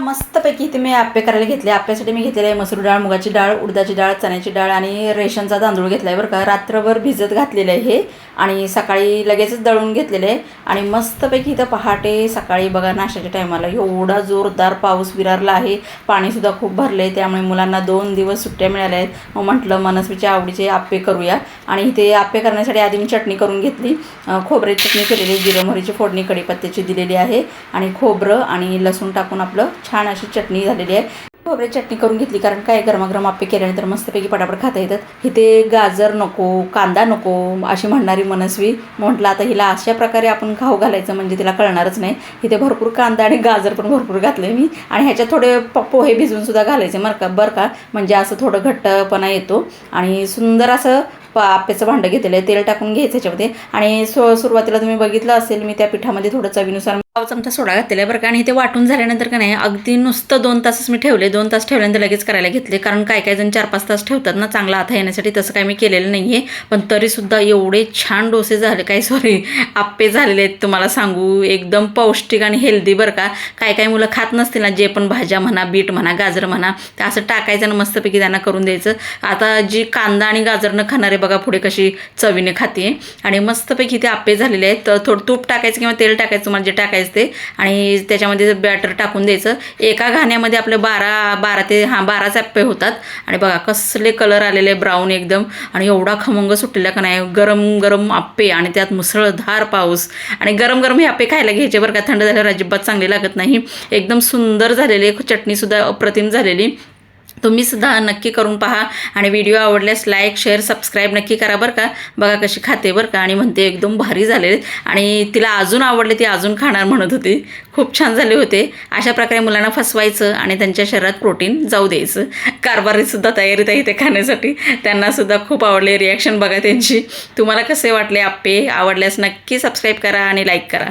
मस्तपैकी इथे मी आप्पे करायला घेतले. आप्यासाठी मी घेतलेले आहे मसूर डाळ, मुगाची डाळ, उडदाची डाळ, चण्याची डाळ आणि रेशनचा तांदूळ घेतला आहे बरं का. रात्रभर भिजत घातलेलं आहे हे आणि सकाळी लगेचच दळून घेतलेले आहे. आणि मस्तपैकी इथं पहाटे सकाळी बघा नाश्त्याच्या टायमाला एवढा जोरदार पाऊस विरारला आहे. पाणीसुद्धा खूप भरलं आहे. त्यामुळे मुलांना 2 दिवस सुट्ट्या मिळाल्या आहेत. मग म्हटलं मनस्वीच्या आवडीचे आप्पे करूया. आणि इथे आप्पे करण्यासाठी आधी मी चटणी करून घेतली. खोबऱ्याची चटणी केलेली, जिरं मोहरीची फोडणी कढीपत्त्याची दिलेली आहे आणि खोबरं आणि लसूण टाकून आपलं छान अशी चटणी झालेली आहे. खोबऱ्याची चटणी करून घेतली कारण काय गरमागरम आप्पे केल्यानंतर मस्तपैकी पटापट खाता येतात. इथे गाजर नको, कांदा नको अशी म्हणणारी मनस्वी. म्हटलं आता हिला अशा प्रकारे आपण खाऊ घालायचं म्हणजे तिला कळणारच नाही. इथे भरपूर कांदा आणि गाजर पण भरपूर घातले मी आणि ह्याच्यात थोडे पोहे भिजवून सुद्धा घालायचे बरं का. म्हणजे असं थोडं घट्टपणा येतो आणि सुंदर असं आप्याचं भांडं घेतलेलं आहे. तेल टाकून घ्यायचं ह्याच्यामध्ये आणि सुरुवातीला तुम्ही बघितलं असेल मी त्या पिठामध्ये थोडं चवीनुसार पाव चमचा सोडा घातलेला आहे बरं का. आणि ते वाटून झाल्यानंतर का नाही अगदी नुसतं 2 तासच मी ठेवले. 2 तास ठेवल्यानंतर लगेच करायला घेतले कारण काय जण 4-5 तास ठेवतात ना चांगला आता येण्यासाठी. तसं काय मी केलेलं नाही आहे. पण तरीसुद्धा एवढे छान डोसे झाले आप्पे झालेले आहेत तुम्हाला सांगू. एकदम पौष्टिक आणि हेल्दी बरं का. काय मुलं खात नसतील ना जे पण भाज्या म्हणा, बीट म्हणा, गाजर म्हणा, ते असं टाकायचं आणि मस्तपैकी त्यांना करून द्यायचं. आता जी कांदा आणि गाजर न खाणारे बघा पुढे कशी चवीने खाते. आणि मस्तपैकी ते आप्पे झालेले आहेत. तर थोडं तूप टाकायचं किंवा तेल टाकायचं तुम्हाला जे टाकायचं ते आणि त्याच्यामध्ये बॅटर टाकून द्यायचं. एका घाण्यामध्ये आपले 12 आप्पे होतात. आणि बघा कसले कलर आलेले ब्राऊन एकदम आणि एवढा खमंग सुटलेला का नाही. गरम गरम आप्पे आणि त्यात मुसळधार पाऊस आणि गरम गरम हे आप्पे खायला घ्यायचे बरं का. थंड झाल्यावर अजिबात चांगले लागत नाही. एकदम सुंदर झालेले, चटणीसुद्धा अप्रतिम झालेली. तुम्हीसुद्धा नक्की करून पहा आणि व्हिडिओ आवडल्यास लाईक, शेअर, सबस्क्राईब नक्की करा बरं का. बघा कशी खाते बरं का आणि म्हणते एकदम भारी झाले आणि तिला अजून आवडले, ती अजून खाणार म्हणत होती. खूप छान झाले होते. अशा प्रकारे मुलांना फसवायचं आणि त्यांच्या शरीरात प्रोटीन जाऊ द्यायचं. कारभारीसुद्धा तयारीत आहे ते खाण्यासाठी. त्यांनासुद्धा खूप आवडले. रिॲक्शन बघा त्यांची. तुम्हाला कसे वाटले आप्पे? आवडल्यास नक्की सबस्क्राईब करा आणि लाईक करा.